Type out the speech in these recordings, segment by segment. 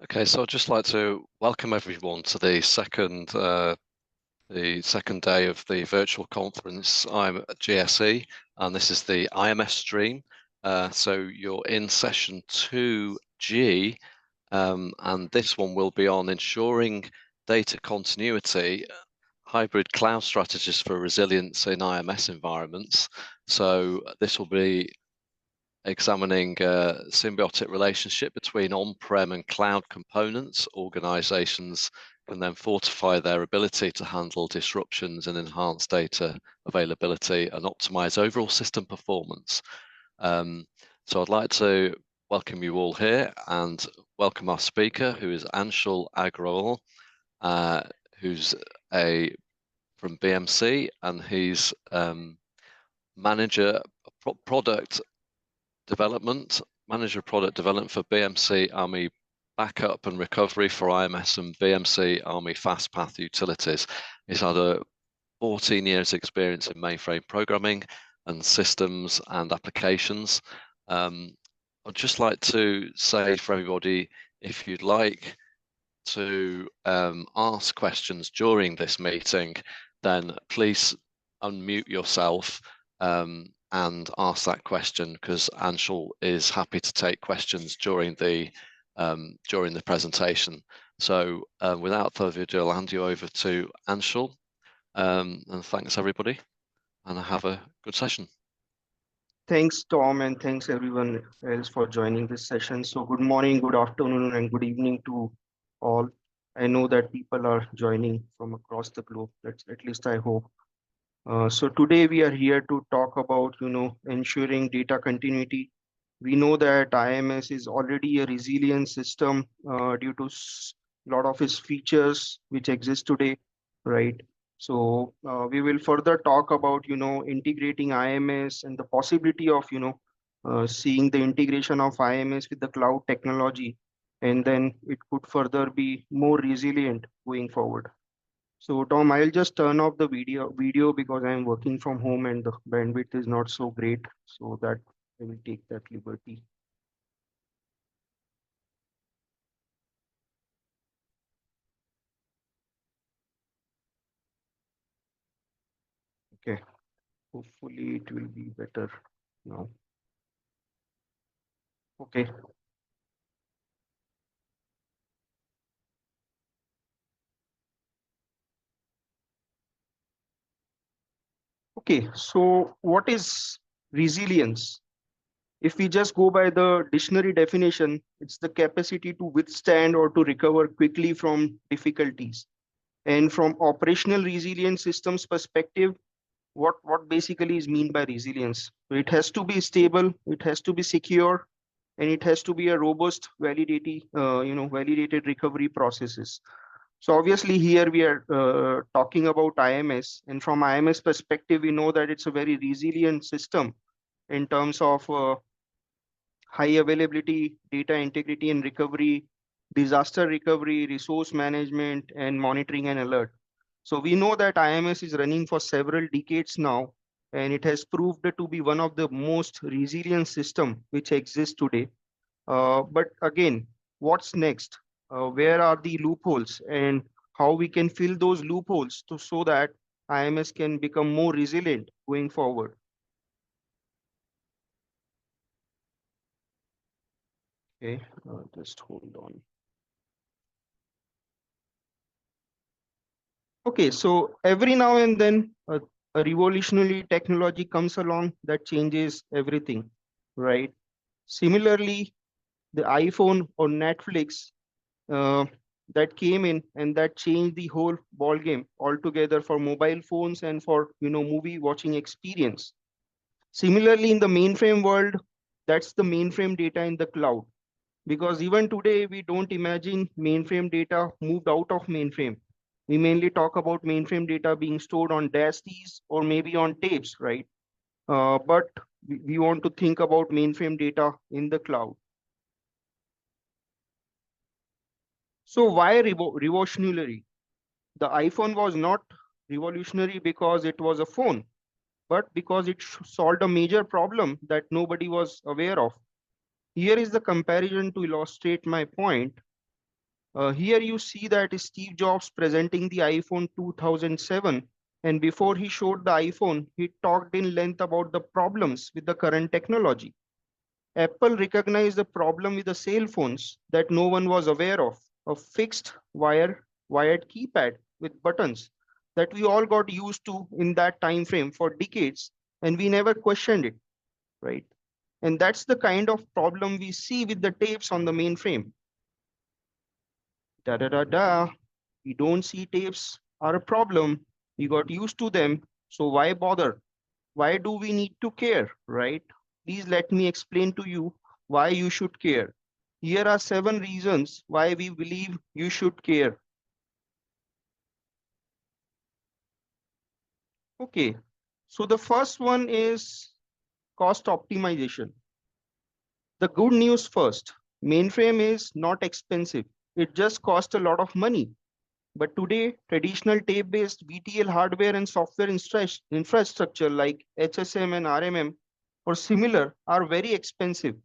Okay, so I'd just like to welcome everyone to the second day of the virtual conference. I'm at GSE, and this is the IMS stream. So you're in session 2G, and this one will be on ensuring data continuity, hybrid cloud strategies for resilience in IMS environments. So this will be examining symbiotic relationship between on-prem and cloud components. Organizations can then fortify their ability to handle disruptions and enhance data availability and optimize overall system performance. So I'd like to welcome you all here and welcome our speaker, who is Anshul Agrawal, who's from BMC, and he's manager product development, manager product development for BMC Army backup and recovery for IMS and BMC Army FastPath utilities. He's had 14 years experience in mainframe programming and systems and applications. I'd just like to say for everybody, if you'd like to ask questions during this meeting, then please unmute yourself and ask that question, because Anshul is happy to take questions during the presentation. So without further ado, I'll hand you over to Anshul, and thanks everybody, and have a good session. Thanks, Tom, and thanks everyone else for joining this session. So good morning, good afternoon, and good evening to all. I know that people are joining from across the globe. That's at least I hope. So today we are here to talk about, ensuring data continuity. We know that IMS is already a resilient system due to a lot of its features which exist today, right? So we will further talk about, integrating IMS and the possibility of, seeing the integration of IMS with the cloud technology, and then it could further be more resilient going forward. So Tom, I'll just turn off the video because I'm working from home and the bandwidth is not so great. So that I will take that liberty. Okay, hopefully it will be better now. Okay. Okay, so what is resilience? If we just go by the dictionary definition, it's the capacity to withstand or to recover quickly from difficulties. And from operational resilience systems perspective, what basically is mean by resilience? So it has to be stable, it has to be secure, and it has to be a robust, validated recovery processes. So obviously here we are talking about IMS, and from IMS perspective, we know that it's a very resilient system in terms of high availability, data integrity and recovery, disaster recovery, resource management, and monitoring and alert. So we know that IMS is running for several decades now, and it has proved to be one of the most resilient system which exists today. But again, what's next? Where are the loopholes, and how we can fill those loopholes so that IMS can become more resilient going forward? Okay, just hold on. Okay, so every now and then a revolutionary technology comes along that changes everything, right? Similarly, the iPhone or Netflix that came in and that changed the whole ball game altogether for mobile phones and for movie watching experience. Similarly, in the mainframe world, that's the mainframe data in the cloud, because even today we don't imagine mainframe data moved out of mainframe. We mainly talk about mainframe data being stored on DASTs or maybe on tapes, right? But we want to think about mainframe data in the cloud. So why revolutionary? The iPhone was not revolutionary because it was a phone, but because it solved a major problem that nobody was aware of. Here is the comparison to illustrate my point. Here you see that Steve Jobs presenting the iPhone 2007, and before he showed the iPhone, he talked in length about the problems with the current technology. Apple recognized the problem with the cell phones that no one was aware of, a fixed wired keypad with buttons that we all got used to in that time frame for decades, and we never questioned it, right? And that's the kind of problem we see with the tapes on the mainframe. Da da da da. We don't see tapes are a problem. We got used to them. So why bother? Why do we need to care, right? Please let me explain to you why you should care. Here are 7 reasons why we believe you should care. Okay, so the first one is cost optimization. The good news first, mainframe is not expensive. It just costs a lot of money. But today, traditional tape-based VTL hardware and software infrastructure like HSM and RMM or similar are very expensive.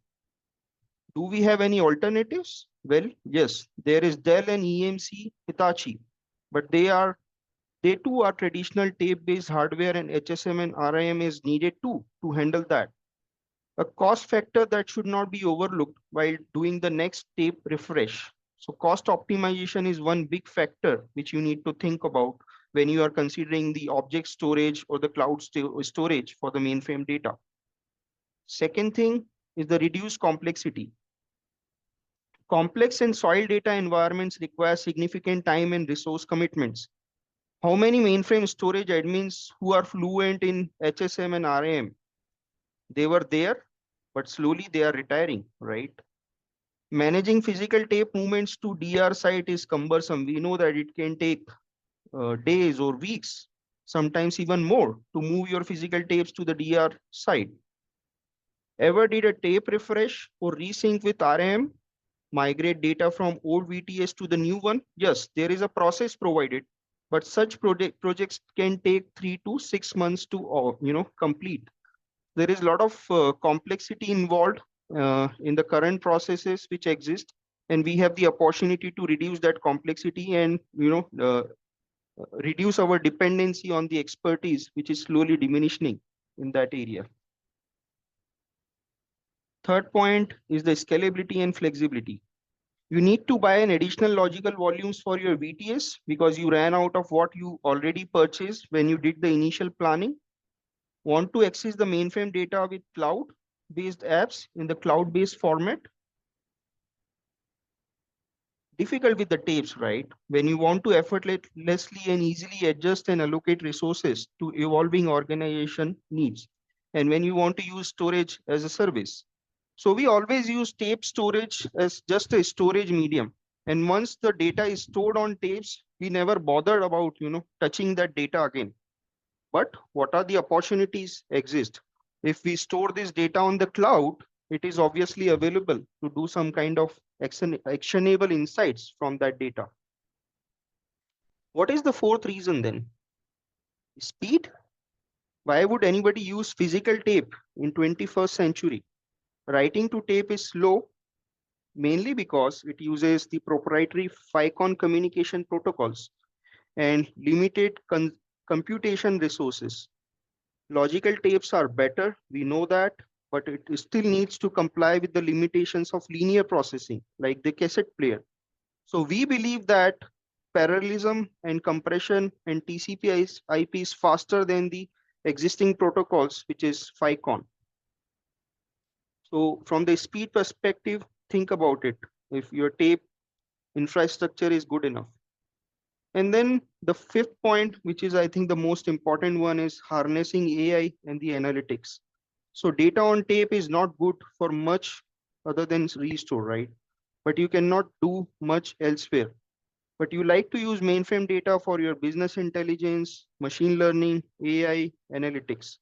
Do we have any alternatives? Well, yes, there is Dell and EMC Hitachi, but they too are traditional tape-based hardware, and HSM and RIM is needed too to handle that. A cost factor that should not be overlooked while doing the next tape refresh. So cost optimization is one big factor which you need to think about when you are considering the object storage or the cloud storage for the mainframe data. Second thing is the reduced complexity. Complex and soil data environments require significant time and resource commitments. How many mainframe storage admins who are fluent in HSM and RAM? They were there, but slowly they are retiring, right? Managing physical tape movements to DR site is cumbersome. We know that it can take days or weeks, sometimes even more, to move your physical tapes to the DR site. Ever did a tape refresh or resync with RAM? Migrate data from old VTS to the new one? Yes, there is a process provided, but such projects can take 3 to 6 months to complete. There is a lot of complexity involved in the current processes which exist, and we have the opportunity to reduce that complexity and reduce our dependency on the expertise which is slowly diminishing in that area. Third point is the scalability and flexibility. You need to buy an additional logical volumes for your VTS because you ran out of what you already purchased when you did the initial planning. Want to access the mainframe data with cloud-based apps in the cloud-based format? Difficult with the tapes, right? When you want to effortlessly and easily adjust and allocate resources to evolving organization needs, and when you want to use storage as a service. So we always use tape storage as just a storage medium. And once the data is stored on tapes, we never bothered about, touching that data again. But what are the opportunities exist? If we store this data on the cloud, it is obviously available to do some kind of actionable insights from that data. What is the fourth reason then? Speed. Why would anybody use physical tape in 21st century? Writing to tape is slow, mainly because it uses the proprietary FICON communication protocols and limited computation resources. Logical tapes are better, we know that, but it still needs to comply with the limitations of linear processing, like the cassette player. So we believe that parallelism and compression and TCP IP is faster than the existing protocols, which is FICON. So from the speed perspective, think about it. If your tape infrastructure is good enough. And then the fifth point, which is I think the most important one, is harnessing AI and the analytics. So data on tape is not good for much other than restore, right? But you cannot do much elsewhere. But you like to use mainframe data for your business intelligence, machine learning, AI, analytics.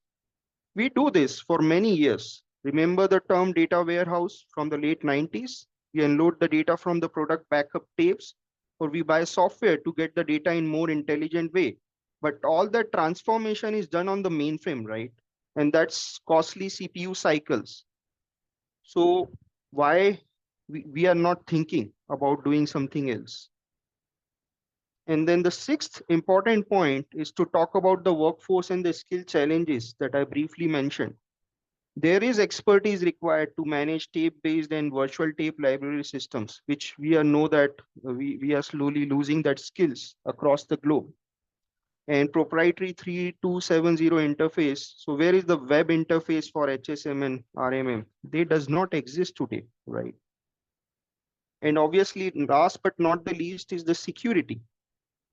We do this for many years. Remember the term data warehouse from the late 90s? We unload the data from the product backup tapes, or we buy software to get the data in more intelligent way. But all that transformation is done on the mainframe, right? And that's costly CPU cycles. So why we are not thinking about doing something else. And then the sixth important point is to talk about the workforce and the skill challenges that I briefly mentioned. There is expertise required to manage tape-based and virtual tape library systems, which we are know that we are slowly losing that skills across the globe. And proprietary 3270 interface. So where is the web interface for HSM and RMM? They does not exist today, right? And obviously, last but not the least is the security.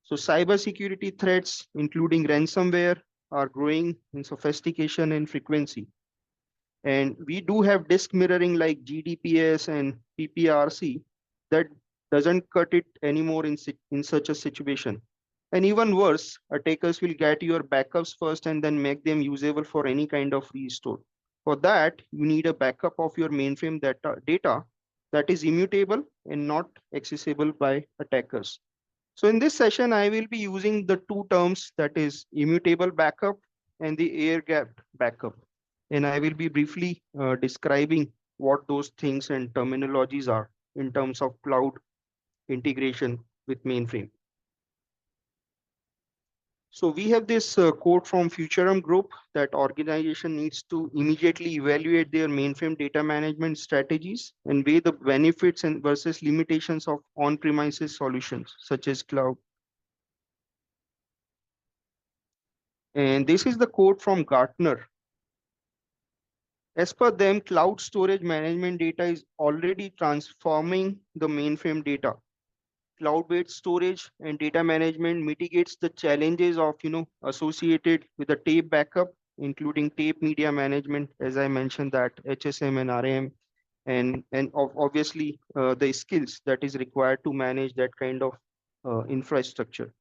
So cybersecurity threats, including ransomware, are growing in sophistication and frequency. And we do have disk mirroring like GDPS and PPRC that doesn't cut it anymore in such a situation. And even worse, attackers will get your backups first and then make them usable for any kind of restore. For that, you need a backup of your mainframe data that is immutable and not accessible by attackers. So in this session, I will be using the two terms, that is immutable backup and the air-gapped backup. And I will be briefly describing what those things and terminologies are in terms of cloud integration with mainframe. So we have this quote from Futurum Group that organization needs to immediately evaluate their mainframe data management strategies and weigh the benefits and versus limitations of on-premises solutions such as cloud. And this is the quote from Gartner. As per them, cloud storage management data is already transforming the mainframe data. Cloud-based storage and data management mitigates the challenges of associated with the tape backup, including tape media management, as I mentioned that HSM and RAM, and obviously the skills that is required to manage that kind of infrastructure.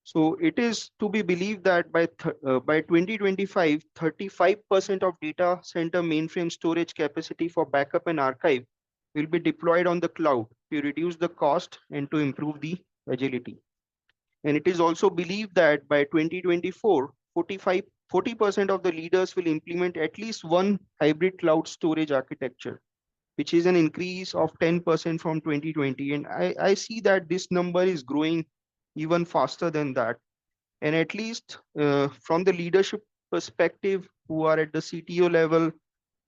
So it is to be believed that by 2025, 35% of data center mainframe storage capacity for backup and archive will be deployed on the cloud to reduce the cost and to improve the agility. And it is also believed that by 2024, 40% of the leaders will implement at least one hybrid cloud storage architecture, which is an increase of 10% from 2020. And I see that this number is growing even faster than that. And at least from the leadership perspective, who are at the CTO level,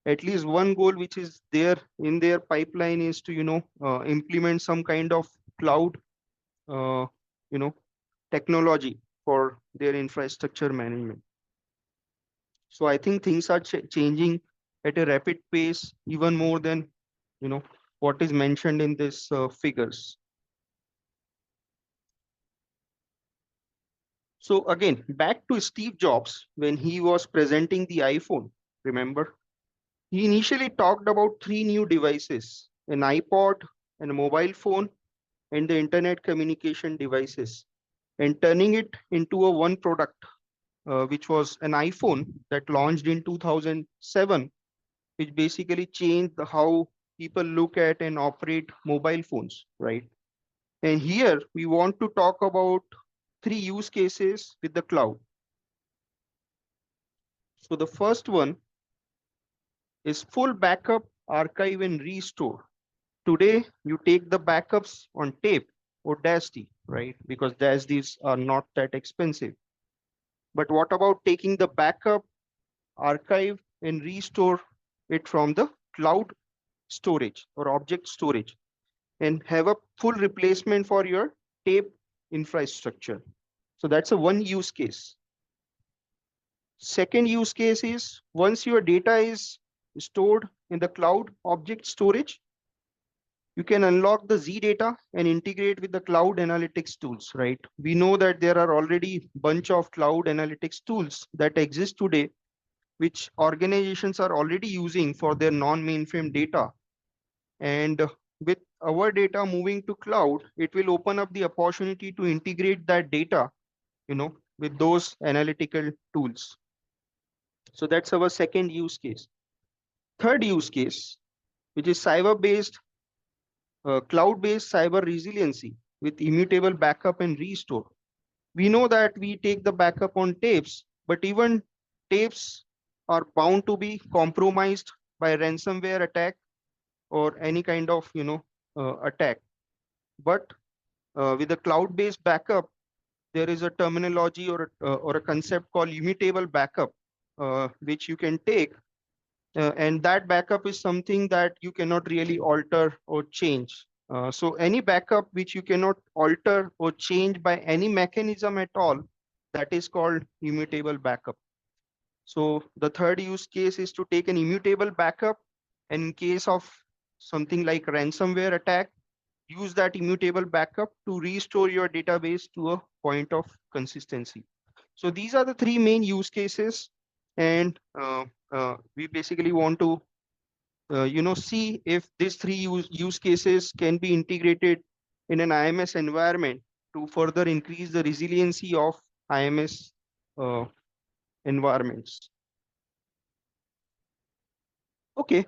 at least one goal which is there in their pipeline is to implement some kind of cloud uh, you know technology for their infrastructure management. So I think things are changing at a rapid pace, even more than what is mentioned in this figures. So again, back to Steve Jobs when he was presenting the iPhone, remember? He initially talked about three new devices, an iPod, and a mobile phone, and the internet communication devices, and turning it into a one product, which was an iPhone that launched in 2007, which basically changed how people look at and operate mobile phones, right? And here we want to talk about three use cases with the cloud. So the first one is full backup, archive, and restore. Today, you take the backups on tape or DASD, right? Because DASDs are not that expensive. But what about taking the backup, archive, and restore it from the cloud storage or object storage and have a full replacement for your tape infrastructure? So that's a one use case. Second use case is once your data is stored in the cloud object storage, you can unlock the Z data and integrate with the cloud analytics tools, right? We know that there are already a bunch of cloud analytics tools that exist today, which organizations are already using for their non-mainframe data. And with our data moving to cloud, it will open up the opportunity to integrate that data, with those analytical tools. So that's our second use case. Third use case, which is cloud-based cyber resiliency with immutable backup and restore. We know that we take the backup on tapes, but even tapes are bound to be compromised by ransomware attack or any kind of attack. But with a cloud-based backup, there is a terminology or a concept called immutable backup, which you can take, and that backup is something that you cannot really alter or change. So any backup which you cannot alter or change by any mechanism at all, that is called immutable backup. So the third use case is to take an immutable backup, and in case of something like ransomware attack, use that immutable backup to restore your database to a point of consistency. So these are the three main use cases, and we basically want to see if these three use cases can be integrated in an IMS environment to further increase the resiliency of IMS uh, environments. Okay,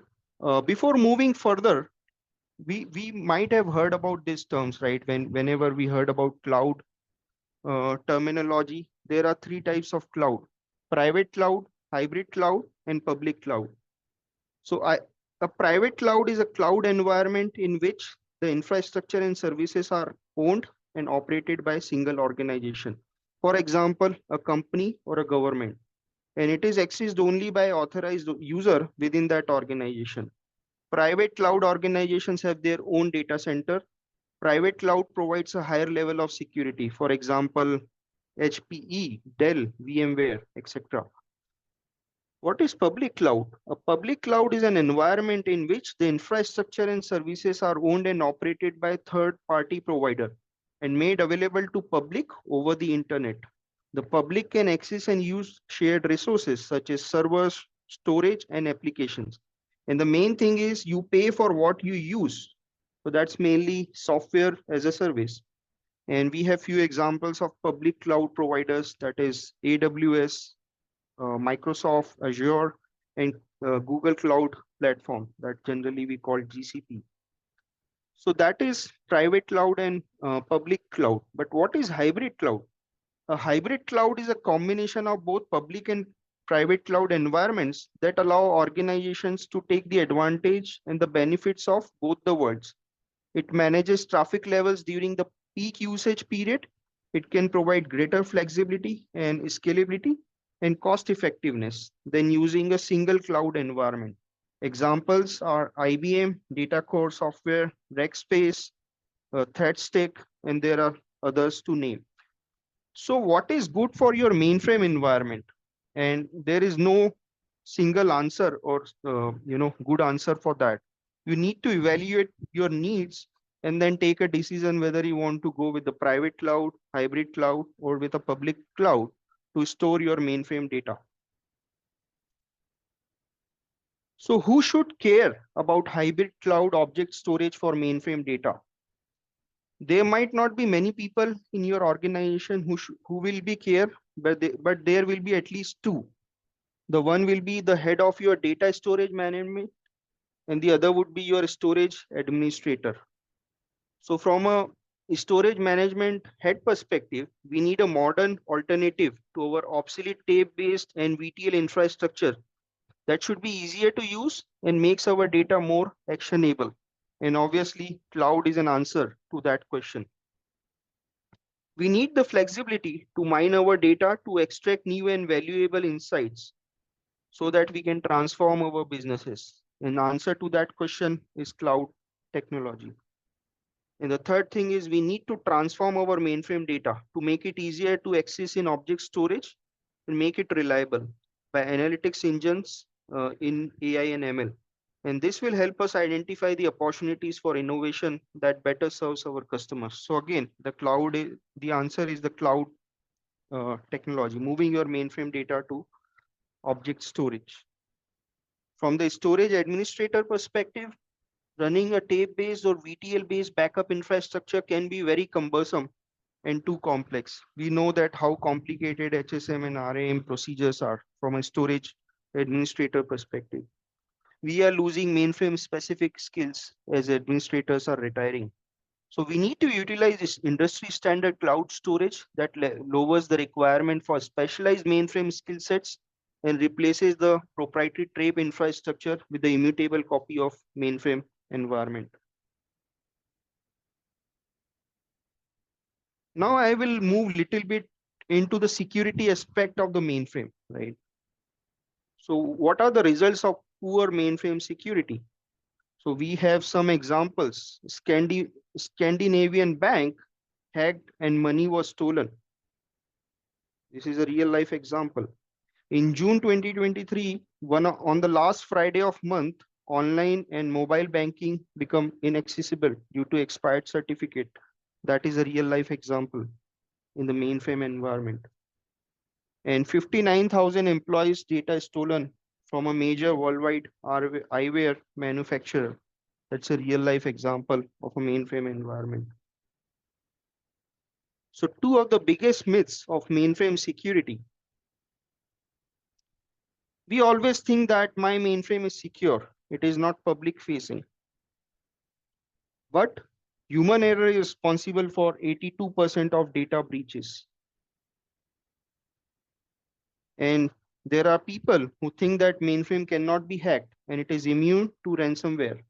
before moving further, we might have heard about these terms, right? Whenever we heard about cloud terminology, there are three types of cloud: private cloud, hybrid cloud, and public cloud. So a private cloud is a cloud environment in which the infrastructure and services are owned and operated by a single organization. For example, a company or a government, and it is accessed only by authorized user within that organization. Private cloud organizations have their own data center. Private cloud provides a higher level of security. For example, HPE, Dell, VMware, etc. What is public cloud? A public cloud is an environment in which the infrastructure and services are owned and operated by a third-party provider and made available to public over the internet. The public can access and use shared resources such as servers, storage, and applications. And the main thing is you pay for what you use. So that's mainly software as a service. And we have few examples of public cloud providers, that is AWS, Microsoft Azure, and Google Cloud Platform, that generally we call GCP. So that is private cloud and public cloud. But what is hybrid cloud? A hybrid cloud is a combination of both public and private cloud environments that allow organizations to take the advantage and the benefits of both the worlds. It manages traffic levels during the peak usage period. It can provide greater flexibility and scalability and cost effectiveness than using a single cloud environment. Examples are IBM, Data Core Software, Rackspace, ThreadStack, and there are others to name. So what is good for your mainframe environment? And there is no single answer or good answer for that. You need to evaluate your needs and then take a decision whether you want to go with the private cloud, hybrid cloud, or with a public cloud to store your mainframe data. So who should care about hybrid cloud object storage for mainframe data? There might not be many people in your organization who will be care, but there will be at least two. The one will be the head of your data storage management, and the other would be your storage administrator. So from a storage management head perspective, we need a modern alternative to our obsolete tape-based and VTL infrastructure that should be easier to use and makes our data more actionable. And obviously, cloud is an answer to that question. We need the flexibility to mine our data to extract new and valuable insights so that we can transform our businesses. And the answer to that question is cloud technology. And the third thing is we need to transform our mainframe data to make it easier to access in object storage and make it reliable by analytics engines in AI and ML. And this will help us identify the opportunities for innovation that better serves our customers. So again, the answer is the cloud technology, moving your mainframe data to object storage. From the storage administrator perspective, running a tape-based or VTL-based backup infrastructure can be very cumbersome and too complex. We know that how complicated HSM and RAM procedures are from a storage administrator perspective. We are losing mainframe specific skills as administrators are retiring. So we need to utilize this industry standard cloud storage that lowers the requirement for specialized mainframe skill sets and replaces the proprietary tape infrastructure with the immutable copy of mainframe environment. Now I will move little bit into the security aspect of the mainframe, right? So what are the results of poor mainframe security? So we have some examples. Scandinavian bank hacked and money was stolen. This is a real life example. In June 2023, on the last Friday of month, online and mobile banking become inaccessible due to expired certificate. That is a real life example in the mainframe environment. And 59,000 employees' data stolen from a major worldwide eyewear manufacturer. That's a real life example of a mainframe environment. So two of the biggest myths of mainframe security. We always think that my mainframe is secure. It is not public facing. But human error is responsible for 82% of data breaches. And there are people who think that mainframe cannot be hacked and it is immune to ransomware.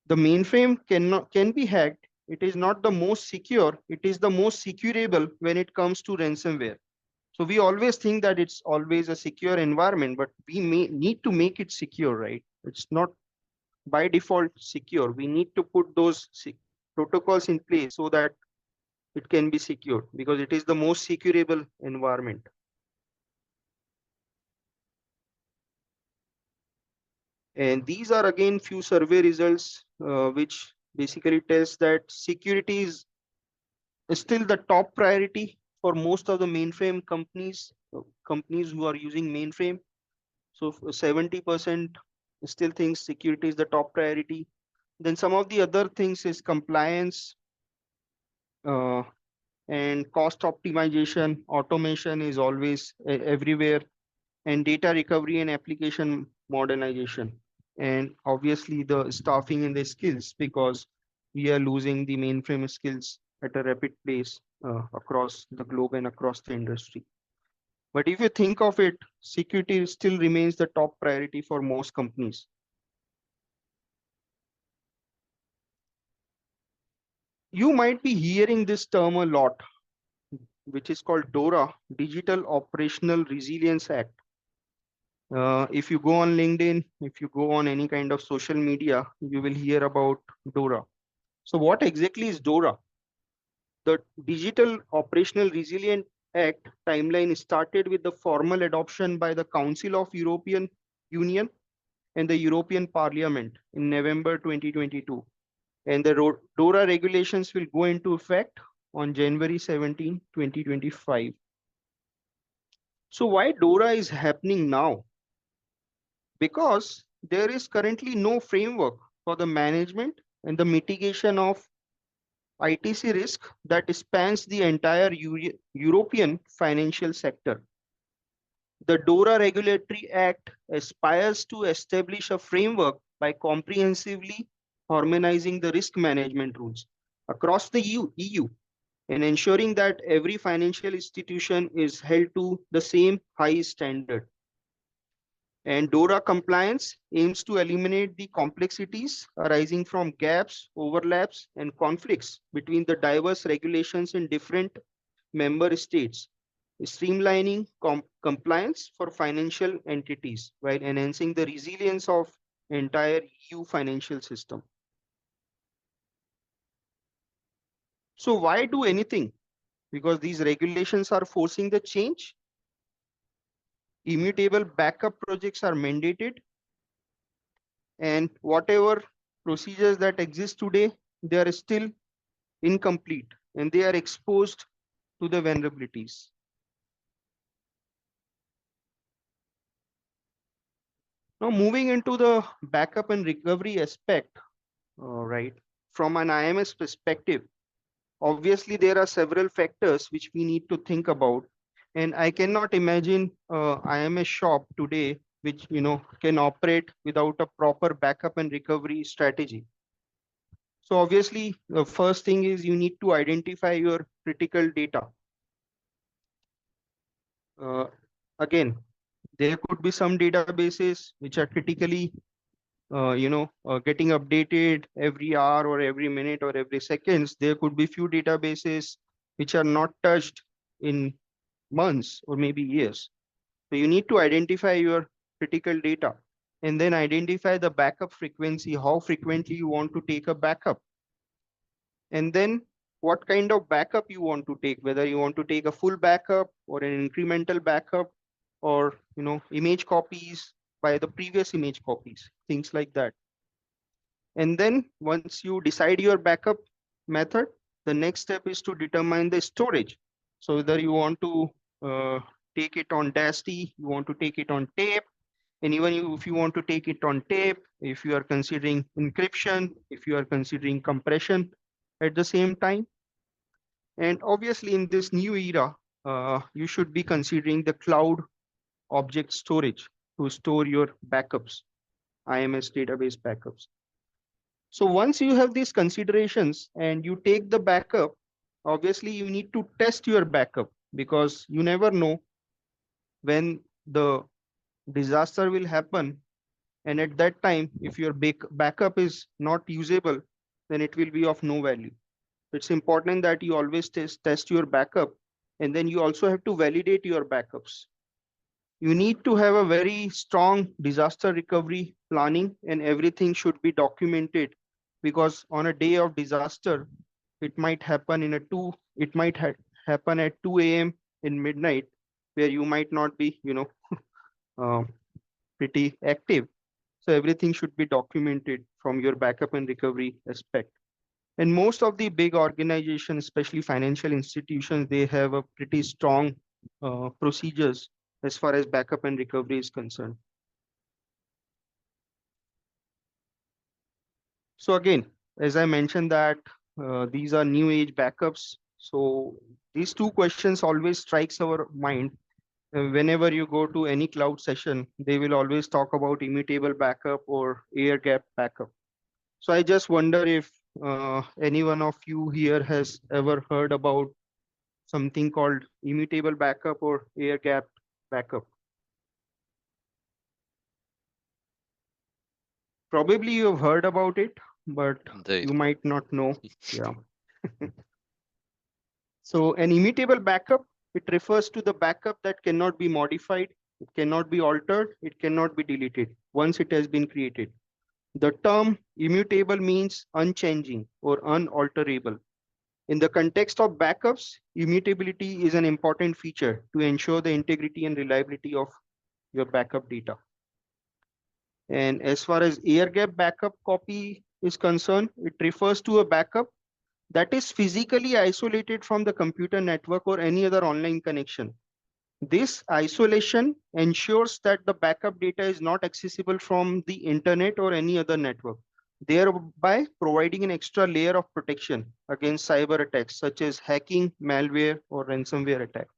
The mainframe can be hacked. It is not the most secure. It is the most securable when it comes to ransomware. So we always think that it's always a secure environment, but we may need to make it secure, right? It's not by default secure. We need to put those protocols in place so that it can be secured because it is the most securable environment. And these are again few survey results which basically tells that security is still the top priority for most of the mainframe companies who are using mainframe. So 70% still thinks security is the top priority. Then some of the other things is compliance uh, and cost optimization, automation is always everywhere, and data recovery and application modernization. And obviously the staffing and the skills because we are losing the mainframe skills at a rapid pace across the globe and across the industry. But if you think of it, security still remains the top priority for most companies. You might be hearing this term a lot, which is called DORA, Digital Operational Resilience Act. If you go on LinkedIn, if you go on any kind of social media, you will hear about DORA. So what exactly is DORA? The Digital Operational Resilience Act timeline started with the formal adoption by the Council of European Union and the European Parliament in November 2022. And the DORA regulations will go into effect on January 17, 2025. So why DORA is happening now? Because there is currently no framework for the management and the mitigation of ITC risk that spans the entire European financial sector. The DORA Regulatory Act aspires to establish a framework by comprehensively harmonizing the risk management rules across the EU and ensuring that every financial institution is held to the same high standard. And DORA compliance aims to eliminate the complexities arising from gaps, overlaps, and conflicts between the diverse regulations in different member states, streamlining compliance for financial entities while enhancing the resilience of entire EU financial system. So why do anything? Because these regulations are forcing the change. Immutable backup projects are mandated, and whatever procedures that exist today, they are still incomplete and they are exposed to the vulnerabilities. Now moving into the backup and recovery aspect, right? From an IMS perspective, obviously there are several factors which we need to think about, and I cannot imagine IMS shop today which can operate without a proper backup and recovery strategy. So obviously, the first thing is you need to identify your critical data. Uh, Again, there could be some databases which are critically getting updated every hour or every minute or every seconds. There could be few databases which are not touched in months or maybe years. So you need to identify your critical data and then identify the backup frequency, how frequently you want to take a backup, and then what kind of backup you want to take, whether you want to take a full backup or an incremental backup, or image copies by the previous image copies, things like that. And then once you decide your backup method, the next step is to determine the storage. So whether you want to take it on DASD, you want to take it on tape, and even if you want to take it on tape, if you are considering encryption, if you are considering compression at the same time. And obviously in this new era, you should be considering the cloud object storage to store your backups, IMS database backups. So once you have these considerations and you take the backup, obviously you need to test your backup, because you never know when the disaster will happen. And at that time, if your backup is not usable, then it will be of no value. It's important that you always test your backup, and then you also have to validate your backups. You need to have a very strong disaster recovery planning, and everything should be documented, because on a day of disaster, it might happen it might happen at 2 a.m. in midnight, where you might not be, uh, pretty active. So everything should be documented from your backup and recovery aspect. And most of the big organizations, especially financial institutions, they have a pretty strong procedures as far as backup and recovery is concerned. So again, as I mentioned that these are new age backups. So these two questions always strikes our mind. Whenever you go to any cloud session, they will always talk about immutable backup or air gap backup. So I just wonder if any one of you here has ever heard about something called immutable backup or air gap backup. Probably you have heard about it, but Indeed. you might not know. Yeah. So an immutable backup, it refers to the backup that cannot be modified, it cannot be altered, it cannot be deleted once it has been created. The term immutable means unchanging or unalterable. In the context of backups, immutability is an important feature to ensure the integrity and reliability of your backup data. And as far as air gap backup copy is concerned, it refers to a backup that is physically isolated from the computer network or any other online connection. This isolation ensures that the backup data is not accessible from the internet or any other network, thereby providing an extra layer of protection against cyber attacks such as hacking, malware, or ransomware attack.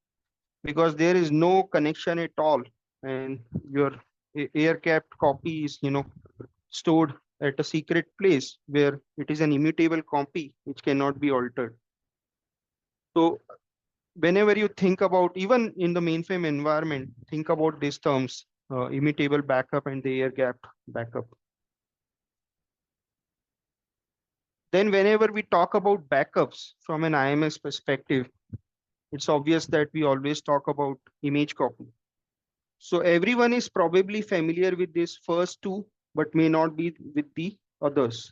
Because there is no connection at all, and your air capped copy is, stored at a secret place where it is an immutable copy which cannot be altered. So whenever you think about, even in the mainframe environment, think about these terms, immutable backup and the air gapped backup. Then whenever we talk about backups from an IMS perspective, it's obvious that we always talk about image copy. So everyone is probably familiar with these first two, but may not be with the others.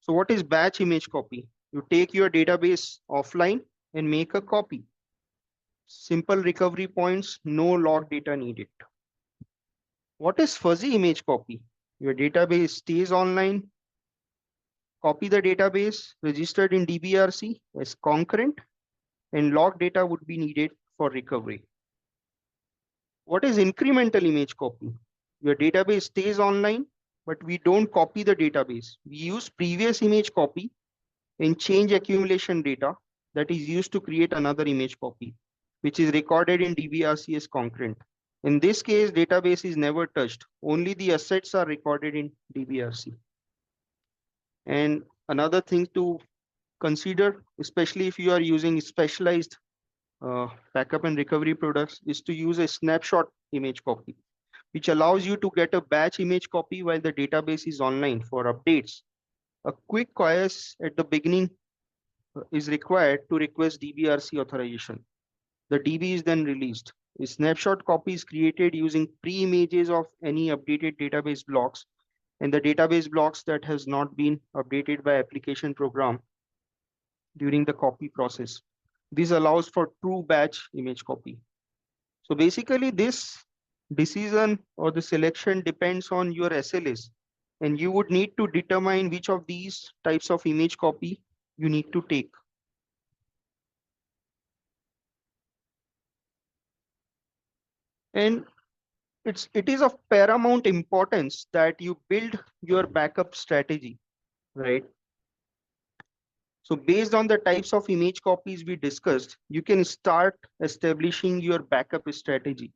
So what is batch image copy? You take your database offline and make a copy. Simple recovery points, no log data needed. What is fuzzy image copy? Your database stays online, copy the database registered in DBRC as concurrent, and log data would be needed for recovery. What is incremental image copy? Your database stays online, but we don't copy the database. We use previous image copy and change accumulation data that is used to create another image copy, which is recorded in DBRC as concurrent. In this case, database is never touched. Only the assets are recorded in DBRC. And another thing to consider, especially if you are using specialized backup and recovery products, is to use a snapshot image copy. which allows you to get a batch image copy while the database is online for updates. A quick QoS at the beginning is required to request DBRC authorization. The DB is then released. A snapshot copy is created using pre-images of any updated database blocks and the database blocks that has not been updated by application program during the copy process. This allows for true batch image copy. So basically this decision or the selection depends on your SLAs, and you would need to determine which of these types of image copy you need to take. And it is of paramount importance that you build your backup strategy, right? So based on the types of image copies we discussed, you can start establishing your backup strategy.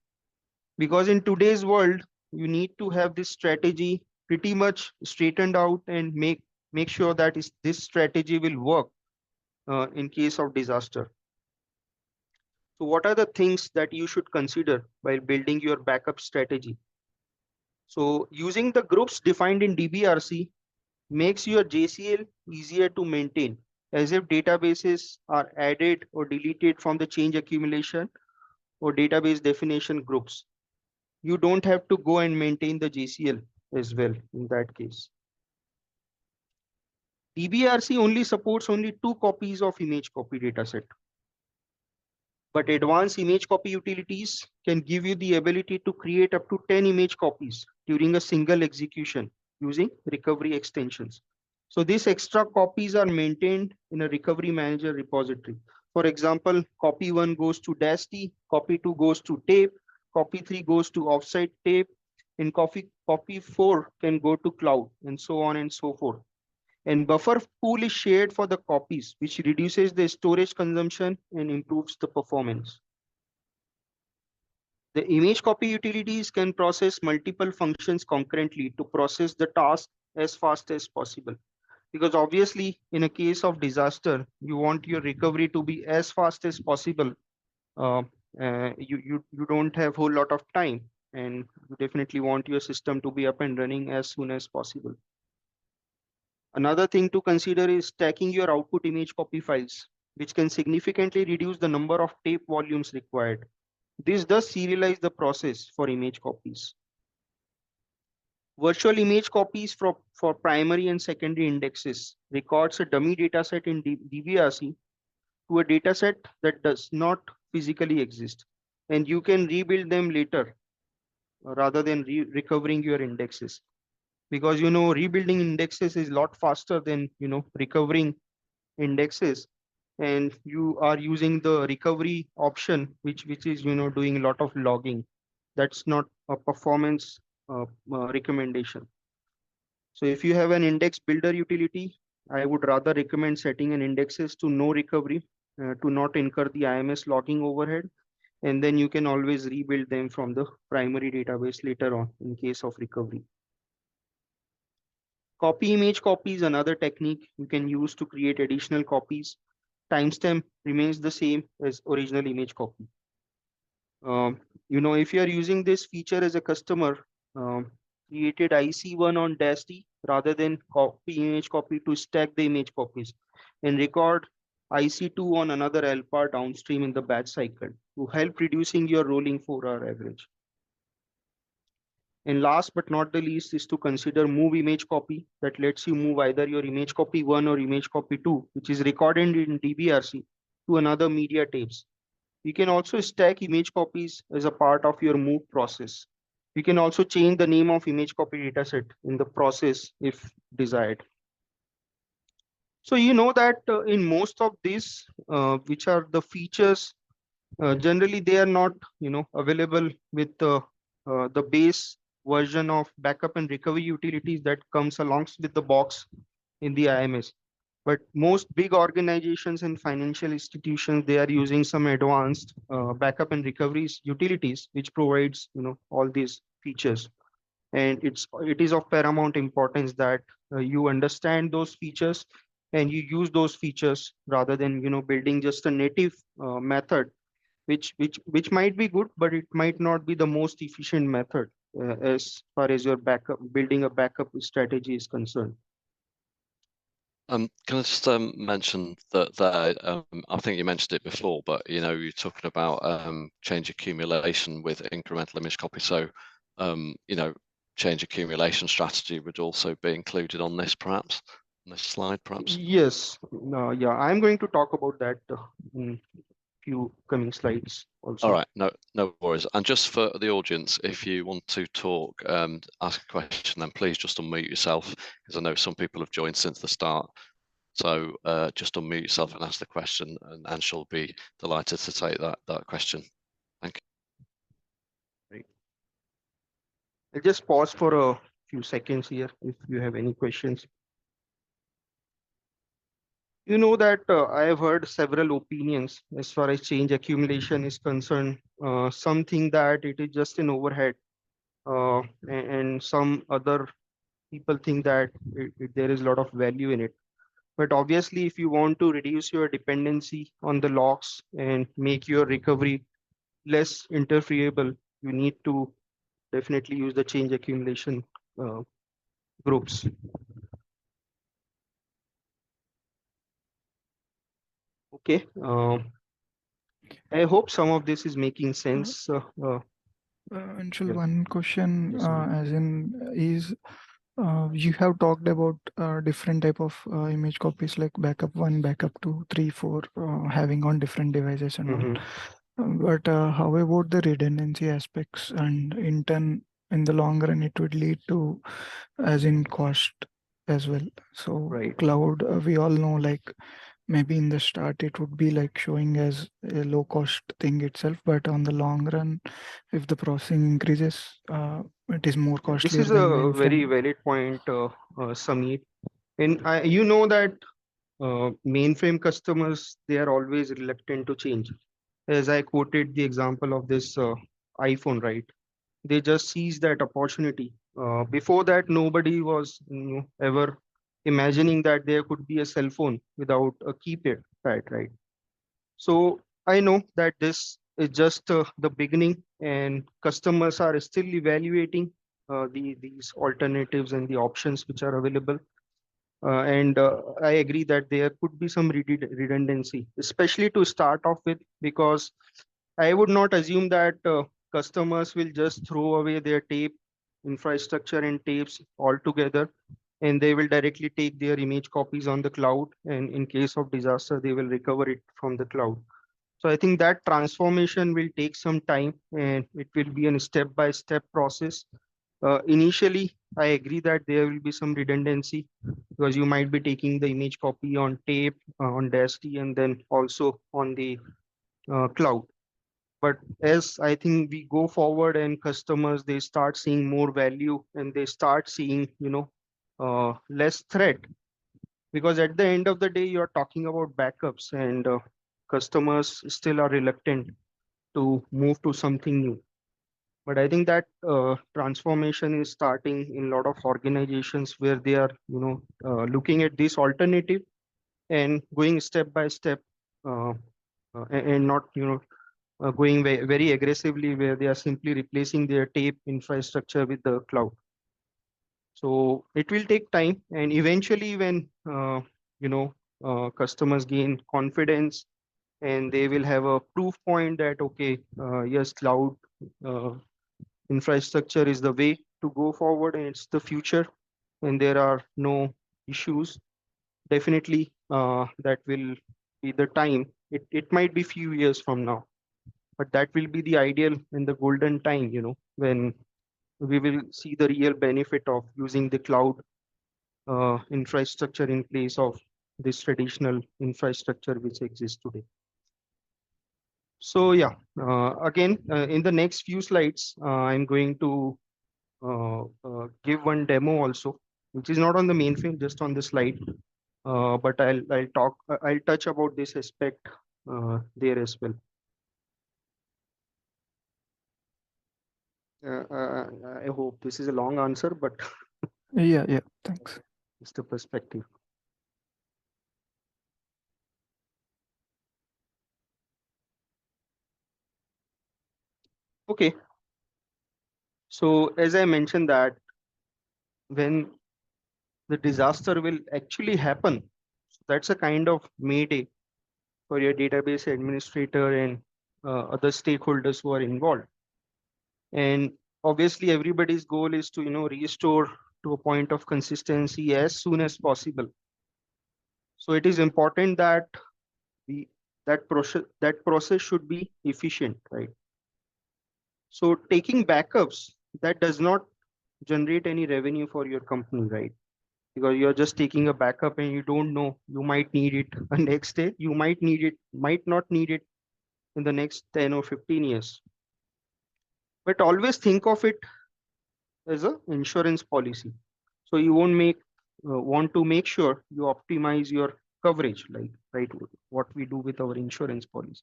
Because in today's world, you need to have this strategy pretty much straightened out and make sure that this strategy will work in case of disaster. So what are the things that you should consider while building your backup strategy? So using the groups defined in DBRC makes your JCL easier to maintain, as if databases are added or deleted from the change accumulation or database definition groups. You don't have to go and maintain the JCL as well in that case. DBRC only supports only 2 copies of image copy dataset. But advanced image copy utilities can give you the ability to create up to 10 image copies during a single execution using recovery extensions. So these extra copies are maintained in a recovery manager repository. For example, copy 1 goes to DAST, copy 2 goes to tape, copy 3 goes to offsite tape, and copy 4 can go to cloud, and so on and so forth. And buffer pool is shared for the copies, which reduces the storage consumption and improves the performance. The image copy utilities can process multiple functions concurrently to process the task as fast as possible. Because obviously, in a case of disaster, you want your recovery to be as fast as possible. You don't have a whole lot of time, and you definitely want your system to be up and running as soon as possible. Another thing to consider is stacking your output image copy files, which can significantly reduce the number of tape volumes required. This does serialize the process for image copies. Virtual image copies for primary and secondary indexes records a dummy dataset in DBRC to a dataset that does not physically exist. And you can rebuild them later rather than recovering your indexes. Because rebuilding indexes is a lot faster than recovering indexes, and you are using the recovery option which is doing a lot of logging. That's not a performance recommendation. So if you have an index builder utility, I would rather recommend setting an indexes to no recovery to not incur the IMS logging overhead, and then you can always rebuild them from the primary database later on in case of recovery. Copy image copy is another technique you can use to create additional copies. Timestamp remains the same as original image copy. If you are using this feature as a customer, created IC1 on DAST rather than copy image copy to stack the image copies and record IC2 on another LPAR downstream in the batch cycle to help reducing your rolling 4-hour average. And last but not the least is to consider move image copy that lets you move either your image copy 1 or image copy 2, which is recorded in DBRC, to another media tapes. You can also stack image copies as a part of your move process. You can also change the name of image copy dataset in the process if desired. So you know that in most of these, which are the features, generally they are not available with the base version of backup and recovery utilities that comes along with the box in the IMS. But most big organizations and financial institutions, they are using some advanced backup and recoveries utilities, which provides all these features. And it is of paramount importance that you understand those features and you use those features rather than building just a native method which might be good, but it might not be the most efficient method as far as your backup building a backup strategy is concerned. Can I just mention that there? I think you mentioned it before, but you're talking about change accumulation with incremental image copy. So, change accumulation strategy would also be included on this, perhaps, on this slide, perhaps. Yes, yeah, I'm going to talk about that in few coming slides All also. right, no worries. And just for the audience, if you want to talk, ask a question, then please just unmute yourself, because I know some people have joined since the start. So just unmute yourself and ask the question, and she'll be delighted to take that question. Thank you. Right. I'll just pause for a few seconds here if you have any questions. You know that I have heard several opinions as far as change accumulation is concerned. Some think that it is just an overhead, and some other people think that there is a lot of value in it. But obviously, if you want to reduce your dependency on the locks and make your recovery less interferable, you need to definitely use the change accumulation uh, groups. Okay. I hope some of this is making Uh, sense. Anshul, Yeah. one question, Yes, Amit. as in, is you have talked about different type of image copies like backup 1, backup 2, 3, 4, having on different devices and all. Mhm. But how about the redundancy aspects? And in turn, in the long run, it would lead to, as in cost as well. So Right. cloud, we all know, like maybe in the start it would be like showing as a low cost thing itself, but on the long run, if the processing increases, it is more Yeah, this costlier is than a very mainframe. valid point, Sameer. And you know that mainframe customers, they are always reluctant to change. As I quoted the example of this iPhone, right? They just seized that opportunity. Before that, nobody was ever imagining that there could be a cell phone without a keypad, right? So I know that this is just the beginning, and customers are still evaluating these alternatives and the options which are available. And I agree that there could be some redundancy, especially to start off with, because I would not assume that customers will just throw away their tape infrastructure and tapes altogether, and they will directly take their image copies on the cloud. And in case of disaster, they will recover it from the cloud. So I think that transformation will take some time, and it will be a step-by-step process. Initially, I agree that there will be some redundancy because you might be taking the image copy on tape, on DASD, and then also on the cloud. But as I think we go forward and customers, they start seeing more value and they start seeing, less threat, because at the end of the day, you're talking about backups, and customers still are reluctant to move to something new. But I think that transformation is starting in a lot of organizations where they are, looking at this alternative and going step by step, uh, and not, going very aggressively where they are simply replacing their tape infrastructure with the cloud. So it will take time, and eventually, when customers gain confidence and they will have a proof point that okay, yes, cloud uh, infrastructure is the way to go forward, and it's the future, and there are no issues. Definitely, that will be the time. It might be few years from now, but that will be the ideal and the golden time, when we will see the real benefit of using the cloud infrastructure in place of this traditional infrastructure which exists today. So yeah, again, in the next few slides, I'm going to give one demo also, which is not on the mainframe, just on the slide. But I'll touch about this aspect there as well. I hope this is a long answer, but Yeah, thanks. it's the perspective. Okay, So as I mentioned that when the disaster will actually happen, that's a kind of mayday for your database administrator and other stakeholders who are involved. And obviously everybody's goal is to, restore to a point of consistency as soon as possible. So it is important that the that process should be efficient, right? So taking backups, that does not generate any revenue for your company, right? Because you're just taking a backup and you don't know, you might need it the next day, you might not need it in the next 10 or 15 years. But always think of it as a insurance policy. So you won't want to make sure you optimize your coverage, like right what we do with our insurance policy.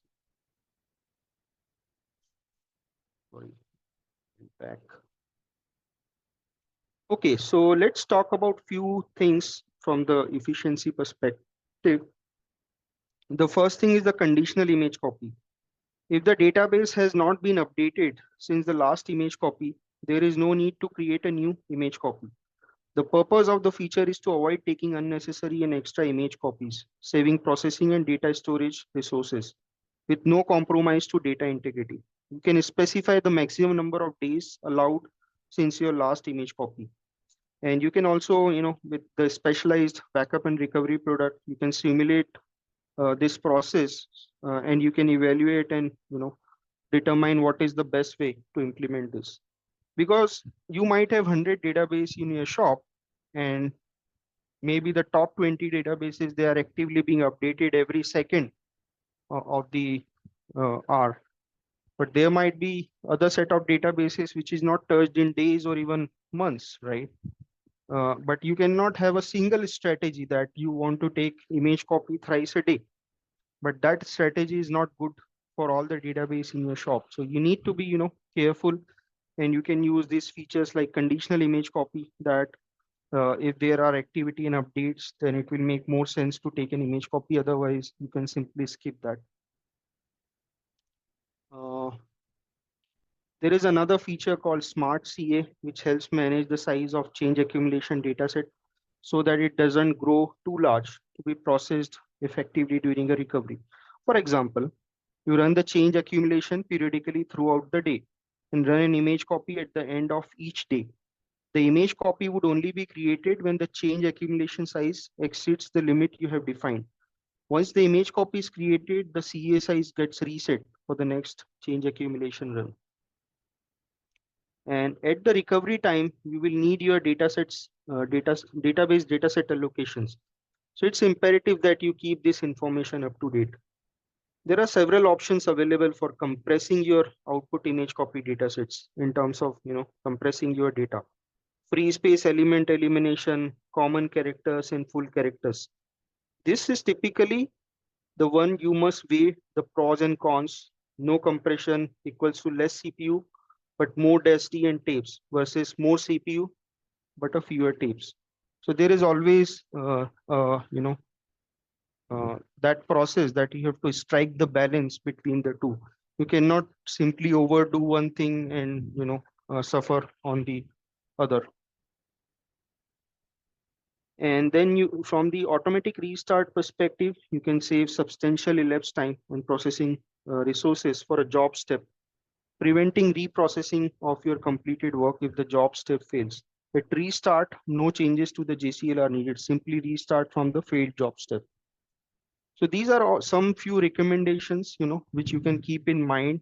Sorry, back. Okay, so let's talk about few things from the efficiency perspective. The first thing is the conditional image copy. If the database has not been updated since the last image copy, there is no need to create a new image copy. The purpose of the feature is to avoid taking unnecessary and extra image copies, saving processing and data storage resources with no compromise to data integrity. You can specify the maximum number of days allowed since your last image copy. And you can also, with the specialized backup and recovery product, you can simulate this process and you can evaluate and, determine what is the best way to implement this. Because you might have 100 database in your shop and maybe the top 20 databases, they are actively being updated every second of the hour. But there might be other set of databases which is not touched in days or even months, right? But you cannot have a single strategy that you want to take image copy thrice a day. But that strategy is not good for all the database in your shop. So you need to be, careful, and you can use these features like conditional image copy that if there are activity and updates, then it will make more sense to take an image copy. Otherwise, you can simply skip that. There is another feature called Smart CA, which helps manage the size of change accumulation dataset so that it doesn't grow too large to be processed effectively during a recovery. For example, you run the change accumulation periodically throughout the day and run an image copy at the end of each day. The image copy would only be created when the change accumulation size exceeds the limit you have defined. Once the image copy is created, the CA size gets reset for the next change accumulation run. And at the recovery time, you will need your datasets, database dataset allocations. So it's imperative that you keep this information up to date. There are several options available for compressing your output image copy datasets in terms of, compressing your data. Free space element elimination, common characters, and full characters. This is typically the one you must weigh the pros and cons. No compression equals to less CPU, but more SD and tapes versus more CPU, but a fewer tapes. So there is always, that process that you have to strike the balance between the two. You cannot simply overdo one thing and, suffer on the other. And then you, from the automatic restart perspective, you can save substantial elapsed time on processing resources for a job step, preventing reprocessing of your completed work if the job step fails. At restart, no changes to the JCL are needed. Simply restart from the failed job step. So these are some few recommendations, which you can keep in mind,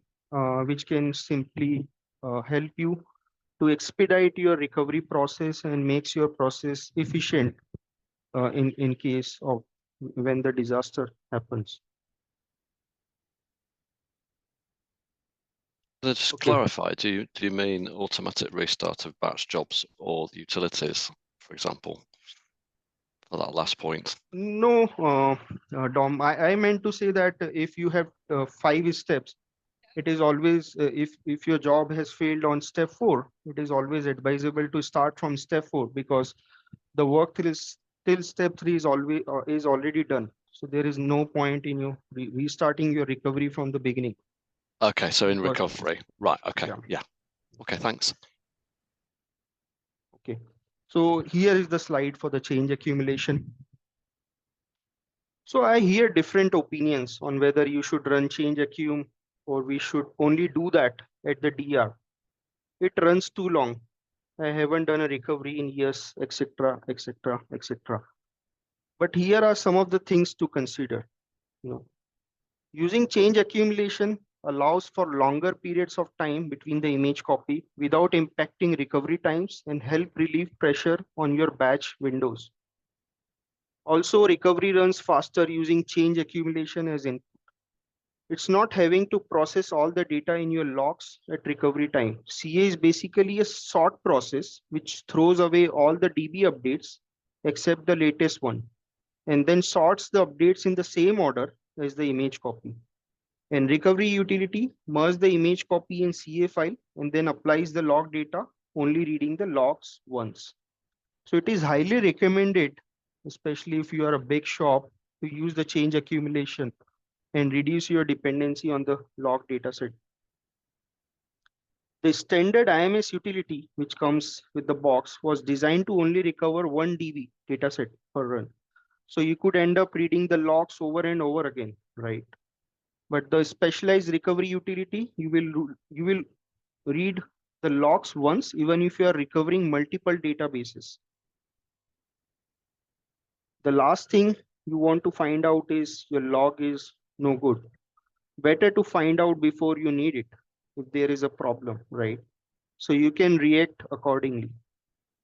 which can simply help you to expedite your recovery process and makes your process efficient in case of when the disaster happens. Just Okay. clarify, do you mean automatic restart of batch jobs or utilities, for example, for that last point? No, Dom, I meant to say that if you have 5 steps, it is always, if your job has failed on step 4, it is always advisable to start from step 4 because the work till step 3 is always is already done. So there is no point in you restarting your recovery from the beginning. Okay, so in Because- recovery, right? Okay, Yeah. yeah. Okay, thanks. Okay, so here is the slide for the change accumulation. So I hear different opinions on whether you should run change accum or we should only do that at the DR. It runs too long. I haven't done a recovery in years, etc., etc., etc. But here are some of the things to consider. You know, using change accumulation allows for longer periods of time between the image copy without impacting recovery times and help relieve pressure on your batch windows. Also, recovery runs faster using change accumulation as input. It's not having to process all the data in your logs at recovery time. CA is basically a sort process which throws away all the DB updates except the latest one, and then sorts the updates in the same order as the image copy. And recovery utility merge the image copy in CA file and then applies the log data, only reading the logs once. So it is highly recommended, especially if you are a big shop, to use the change accumulation and reduce your dependency on the log dataset. The standard IMS utility, which comes with the box, was designed to only recover 1 DB dataset per run. So you could end up reading the logs over and over again, right? But the specialized recovery utility, you will read the logs once, even if you are recovering multiple databases. The last thing you want to find out is your log is no good. Better to find out before you need it if there is a problem, right? So you can react accordingly,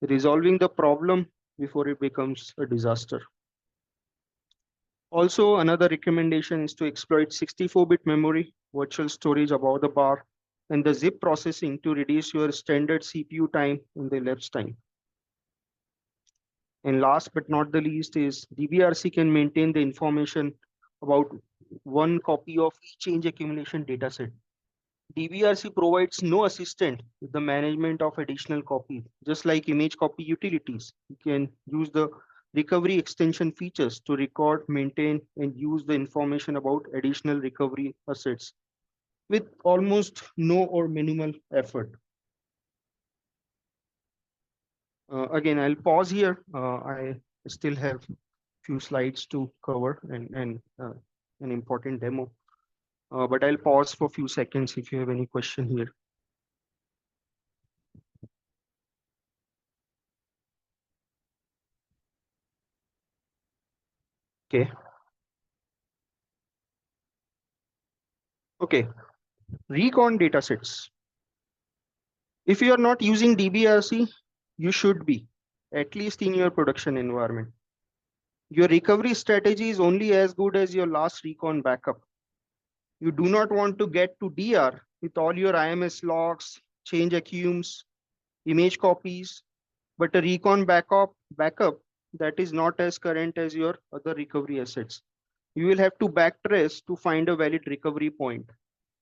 resolving the problem before it becomes a disaster. Also, another recommendation is to exploit 64-bit memory, virtual storage above the bar, and the zip processing to reduce your standard CPU time and the elapsed time. And last but not the least is DBRC can maintain the information about one copy of each change accumulation dataset. DBRC provides no assistant with the management of additional copies. Just like image copy utilities, you can use the recovery extension features to record, maintain, and use the information about additional recovery assets with almost no or minimal effort. Again, I'll pause here. I still have few slides to cover and an important demo. But I'll pause for a few seconds if you have any question here. Okay. Okay. Recon datasets. If you are not using DBRC, you should be, at least in your production environment. Your recovery strategy is only as good as your last recon backup. You do not want to get to DR with all your IMS logs, change accums, image copies, but a recon backup that is not as current as your other recovery assets. You will have to backtrace to find a valid recovery point.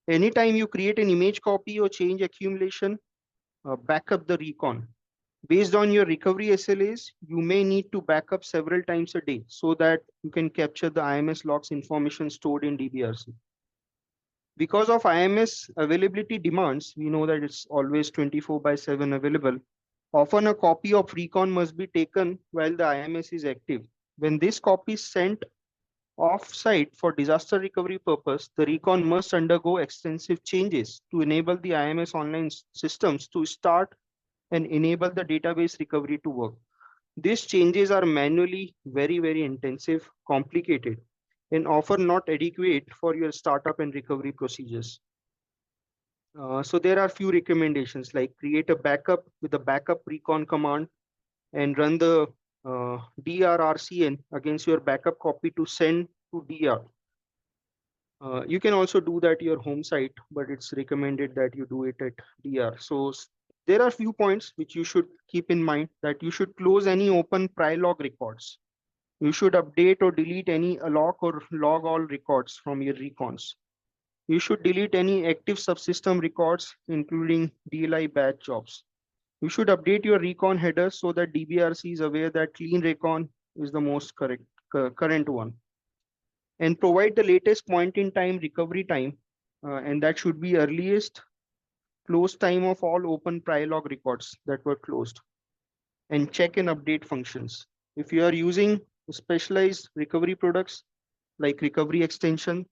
Anytime you create an image copy or change accumulation, back up the recon. Based on your recovery SLAs, you may need to back up several times a day so that you can capture the IMS logs information stored in DBRC. Because of IMS availability demands, we know that it's always 24/7 available. Often a copy of recon must be taken while the IMS is active. When this copy is sent off-site for disaster recovery purpose, the recon must undergo extensive changes to enable the IMS online systems to start and enable the database recovery to work. These changes are manually very intensive, complicated, and often not adequate for your startup and recovery procedures. So there are few recommendations like create a backup with a backup recon command and run the DRRCN against your backup copy to send to DR. You can also do that your home site, but it's recommended that you do it at DR. So there are few points which you should keep in mind, that you should close any open pry-log records. You should update or delete any alloc or log all records from your recons. You should delete any active subsystem records, including DLI batch jobs. You should update your recon header so that DBRC is aware that clean recon is the most current one. And provide the latest point in time recovery time, and that should be earliest close time of all open pry log records that were closed. and check and update functions. If you are using specialized recovery products like recovery extension,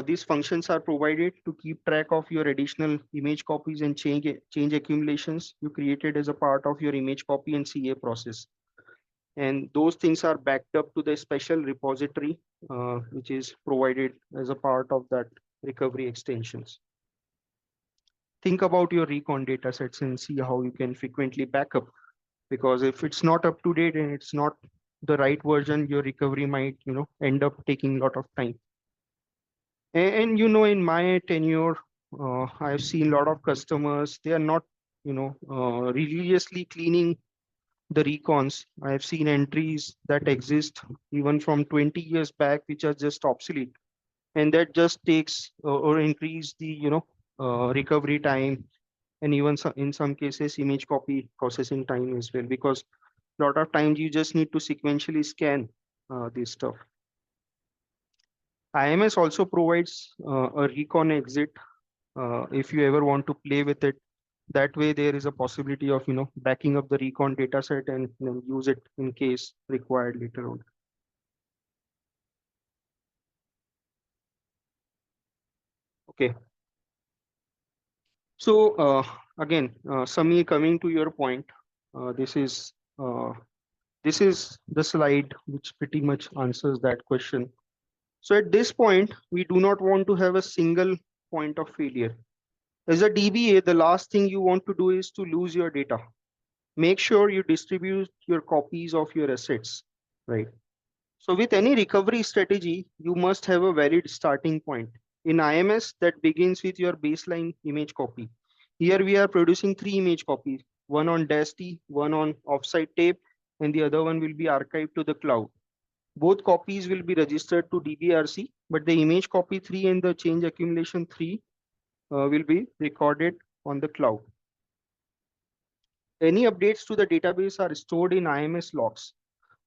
these functions are provided to keep track of your additional image copies and change accumulations you created as a part of your image copy and CA process. And those things are backed up to the special repository, which is provided as a part of that recovery extensions. Think about your recon data sets and see how you can frequently back up, because if it's not up to date and it's not the right version, your recovery might, end up taking a lot of time. And in my tenure, I've seen a lot of customers, they are not, religiously cleaning the recons. I've seen entries that exist even from 20 years back, which are just obsolete. And that just takes or increase the, recovery time, and even in some cases, image copy processing time as well, because a lot of times you just need to sequentially scan this stuff. IMS also provides a recon exit if you ever want to play with it. That way, there is a possibility of backing up the recon data set and use it in case required later on. Okay. So again, Samir, coming to your point, this is the slide which pretty much answers that question. So at this point, we do not want to have a single point of failure. As a DBA, the last thing you want to do is to lose your data. Make sure you distribute your copies of your assets, right? So with any recovery strategy, you must have a valid starting point. In IMS, that begins with your baseline image copy. Here we are producing 3 image copies, one on DAST, one on offsite tape, and the other one will be archived to the cloud. Both copies will be registered to DBRC, but the image copy 3 and the change accumulation 3 will be recorded on the cloud. Any updates to the database are stored in IMS logs.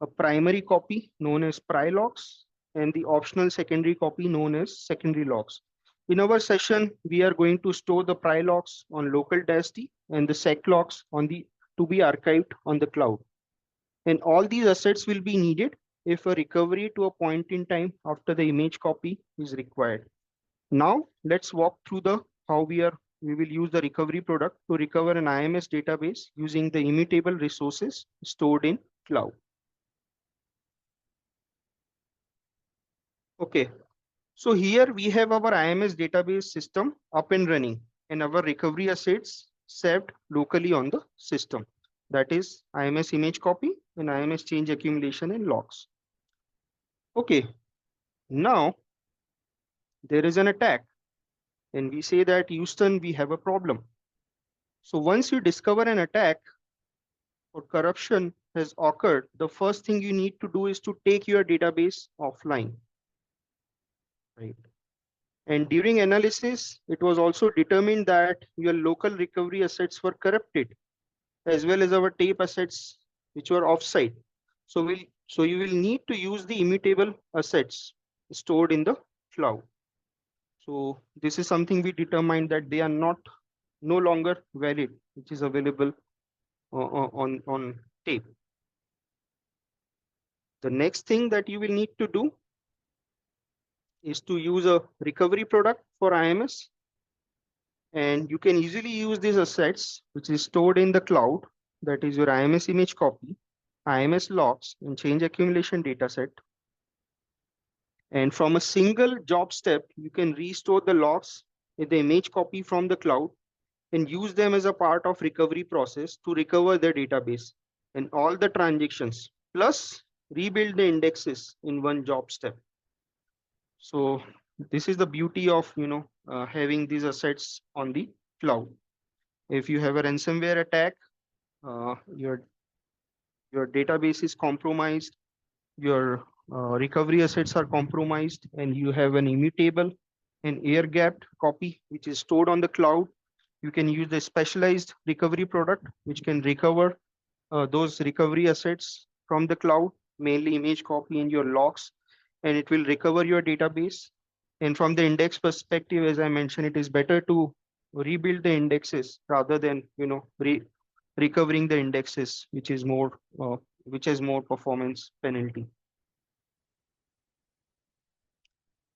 A primary copy known as logs and the optional secondary copy known as secondary logs. In our session, we are going to store the logs on local DAST and the sec logs to be archived on the cloud. And all these assets will be needed if a recovery to a point in time after the image copy is required. Now let's walk through how we will use the recovery product to recover an IMS database using the immutable resources stored in cloud. Okay, so here we have our IMS database system up and running and our recovery assets saved locally on the system. That is IMS image copy and IMS change accumulation and logs. Okay, now there is an attack and we say that Houston, we have a problem. So once you discover an attack or corruption has occurred, the first thing you need to do is to take your database offline, right? And during analysis, it was also determined that your local recovery assets were corrupted, as well as our tape assets, which were offsite. So you will need to use the immutable assets stored in the cloud. So this is something we determined that they are no longer valid, which is available on tape. The next thing that you will need to do is to use a recovery product for IMS. And you can easily use these assets, which is stored in the cloud, that is your IMS image copy, IMS logs, and change accumulation dataset. And from a single job step, you can restore the logs in the image copy from the cloud and use them as a part of recovery process to recover the database and all the transactions, plus rebuild the indexes in one job step. So this is the beauty of having these assets on the cloud. If you have a ransomware attack, your database is compromised, your recovery assets are compromised, and you have an immutable and air-gapped copy which is stored on the cloud, you can use the specialized recovery product which can recover those recovery assets from the cloud, mainly image copy and your logs, and it will recover your database. And from the index perspective, as I mentioned, it is better to rebuild the indexes rather than recovering the indexes, which is more which has more performance penalty.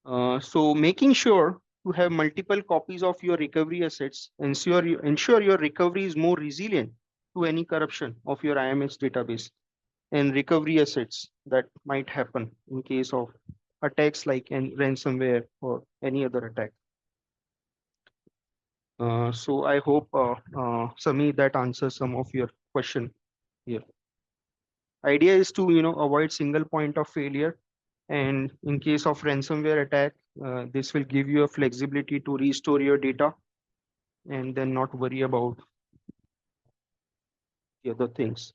So making sure to have multiple copies of your recovery assets ensure your recovery is more resilient to any corruption of your IMS database and recovery assets that might happen in case of attacks like ransomware or any other attack. So I hope, Sami, that answers some of your question here. Idea is to avoid single point of failure, and in case of ransomware attack, this will give you a flexibility to restore your data and then not worry about the other things.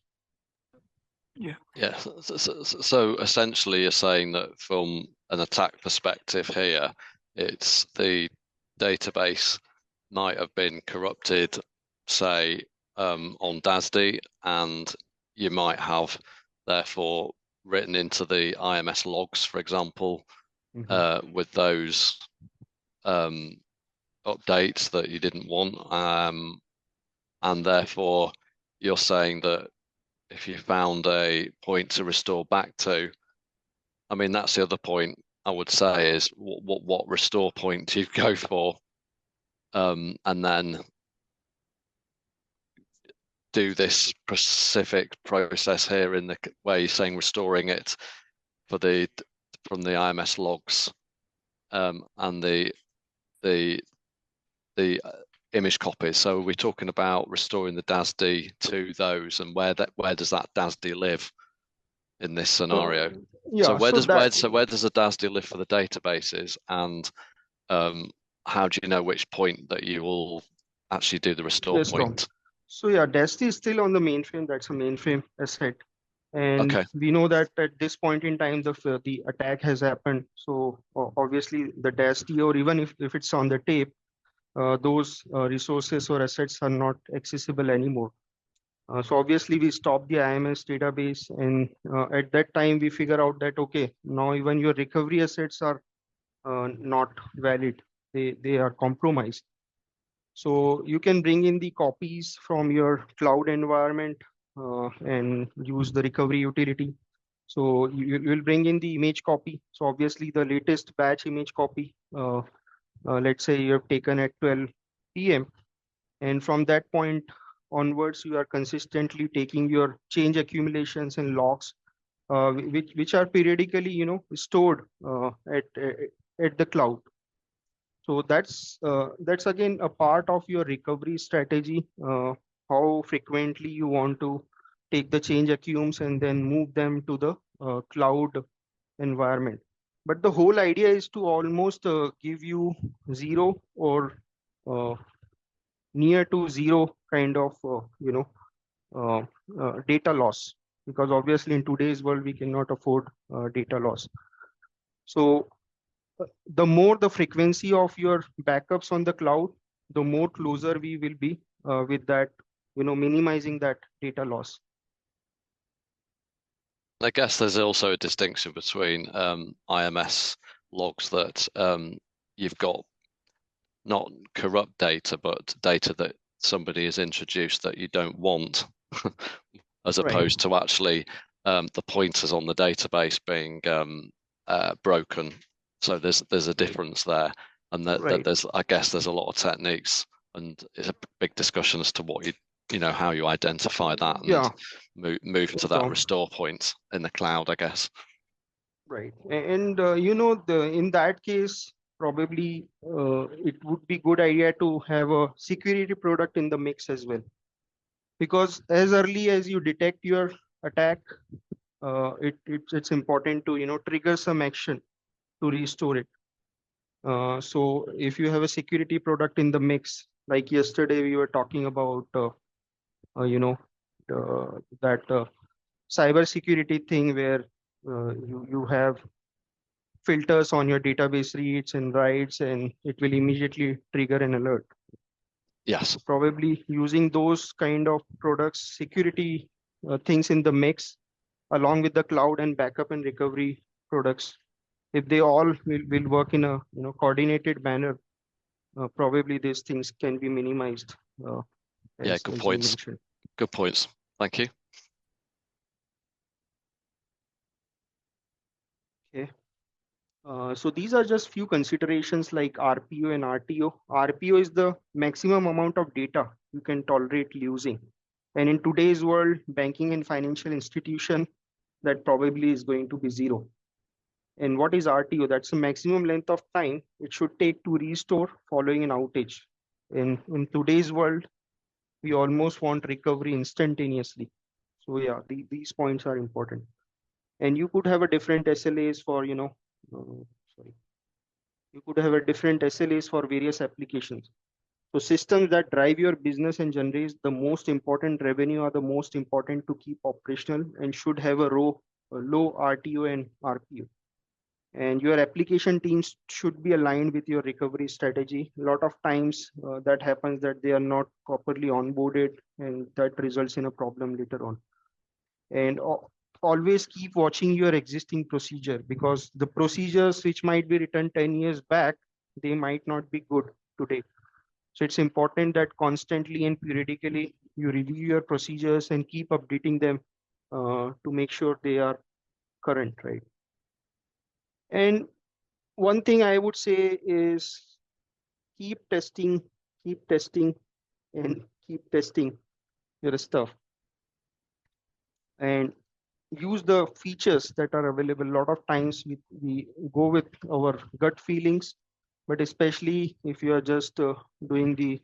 Yeah. So essentially, you're saying that from an attack perspective here, it's the database might have been corrupted, say, on DASD, and you might have therefore written into the IMS logs, for example, with those updates that you didn't want, and therefore you're saying that if you found a point to restore back to, I mean, that's the other point I would say is what restore point do you go for, and then do this specific process here in the way you're saying restoring it for from the IMS logs, and the image copies. So we're talking about restoring the DASD to those, and where does that DASD live in this scenario? Yeah, so where does the DASD live for the databases, and how do you know which point that you will actually do the restore point? So yeah, DASD is still on the mainframe. That's a mainframe asset. And okay. We know that at this point in time, the attack has happened. So obviously the DASD, or even if it's on the tape, those resources or assets are not accessible anymore. So obviously we stop the IMS database, and at that time we figure out that, okay, now even your recovery assets are not valid. They are compromised. So you can bring in the copies from your cloud environment and use the recovery utility. So you will bring in the image copy. So obviously the latest batch image copy, let's say you have taken at 12 p.m. And from that point onwards, you are consistently taking your change accumulations and logs, which are periodically, stored at the cloud. So that's again a part of your recovery strategy. How frequently you want to take the change accums and then move them to the cloud environment. But the whole idea is to almost give you zero or near to zero kind of data loss, because obviously in today's world we cannot afford data loss. So the more the frequency of your backups on the cloud, the more closer we will be with that, minimizing that data loss. I guess there's also a distinction between IMS logs that you've got not corrupt data, but data that somebody has introduced that you don't want, as opposed to actually the pointers on the database being broken. So there's a difference there, and that I guess there's a lot of techniques, and it's a big discussion as to what how you identify that and move to that restore point in the cloud, I guess. Right, and in that case, probably it would be good idea to have a security product in the mix as well, because as early as you detect your attack, it's important to trigger some action to restore it. So if you have a security product in the mix, like yesterday we were talking about, that cyber security thing where you have filters on your database reads and writes, and it will immediately trigger an alert. Yes. Probably using those kind of products, security things in the mix, along with the cloud and backup and recovery products, if they all will work in a coordinated manner, probably these things can be minimized. Good points. good points. Thank you. Okay. So these are just few considerations like RPO and RTO. RPO is the maximum amount of data you can tolerate losing. And in today's world, banking and financial institution, that probably is going to be 0. And what is RTO? That's the maximum length of time it should take to restore following an outage. In today's world, we almost want recovery instantaneously. So yeah, these points are important. And you could have a different SLAs for, sorry, you could have a different SLAs for various applications. So systems that drive your business and generate the most important revenue are the most important to keep operational and should have a low RTO and RPO. And your application teams should be aligned with your recovery strategy. A lot of times that happens that they are not properly onboarded, and that results in a problem later on. And always keep watching your existing procedure, because the procedures which might be written 10 years back, they might not be good today. So it's important that constantly and periodically you review your procedures and keep updating them to make sure they are current, right? And one thing I would say is keep testing, and keep testing your stuff. And use the features that are available. A lot of times we go with our gut feelings, but especially if you are just doing the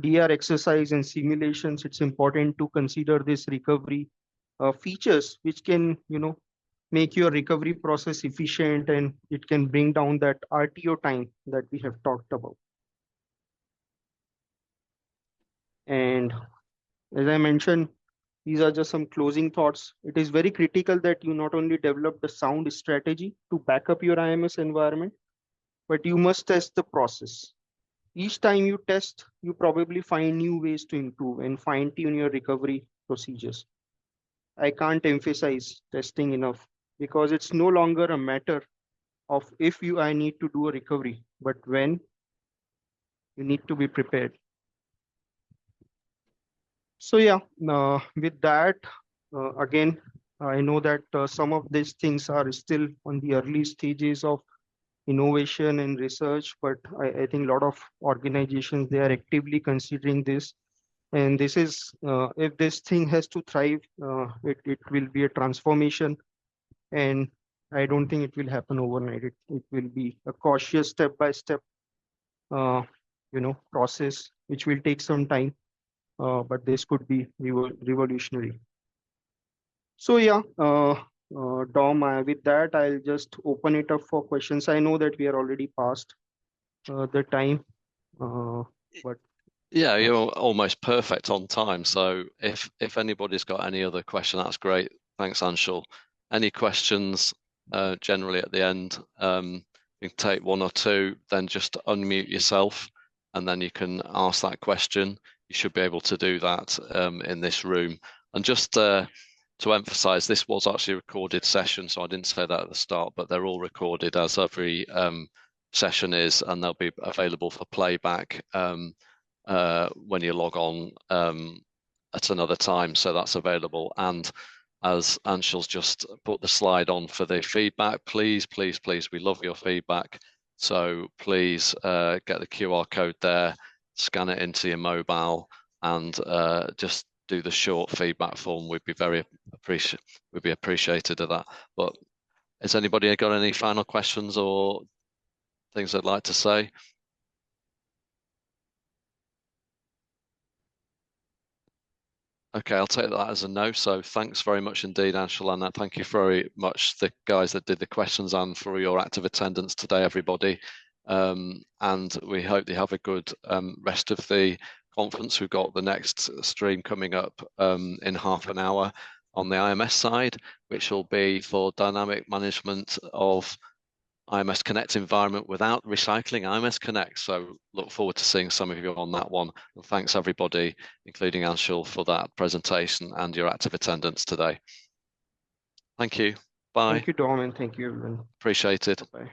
DR exercise and simulations, it's important to consider this recovery features which can make your recovery process efficient, and it can bring down that RTO time that we have talked about. And as I mentioned, these are just some closing thoughts. It is very critical that you not only develop the sound strategy to back up your IMS environment, but you must test the process. Each time you test, you probably find new ways to improve and fine tune your recovery procedures. I can't emphasize testing enough, because it's no longer a matter of if I need to do a recovery, but when you need to be prepared. So yeah, with that, again, I know that some of these things are still on the early stages of innovation and research, but I think a lot of organizations, they are actively considering this. And this is, if this thing has to thrive, it will be a transformation. And I don't think it will happen overnight. It will be a cautious step-by-step, process, which will take some time. But this could be revolutionary. So yeah, Dom, with that, I'll just open it up for questions. I know that we are already past the time, but yeah, you're almost perfect on time. So if anybody's got any other question, that's great. Thanks, Anshul. Any questions generally at the end? You can take one or two, then just unmute yourself, and then you can ask that question. You should be able to do that in this room. And just to emphasize, this was actually a recorded session, so I didn't say that at the start, but they're all recorded, as every session is, and they'll be available for playback when you log on at another time. So that's available. And as Anshul's just put the slide on for the feedback, please, we love your feedback. So please get the QR code there, scan it into your mobile, and just do the short feedback form. We'd be very appreciated of that. But has anybody got any final questions or things they'd like to say? Okay, I'll take that as a no. So thanks very much indeed, Anshul, and thank you very much, the guys that did the questions, and for your active attendance today, everybody. And we hope you have a good rest of the conference. We've got the next stream coming up in half an hour on the IMS side, which will be for dynamic management of IMS Connect environment without recycling IMS Connect. So look forward to seeing some of you on that one. And thanks everybody, including Anshul, for that presentation and your active attendance today. Thank you. Bye. Thank you, Dom, and thank you, everyone. Appreciate it. Bye.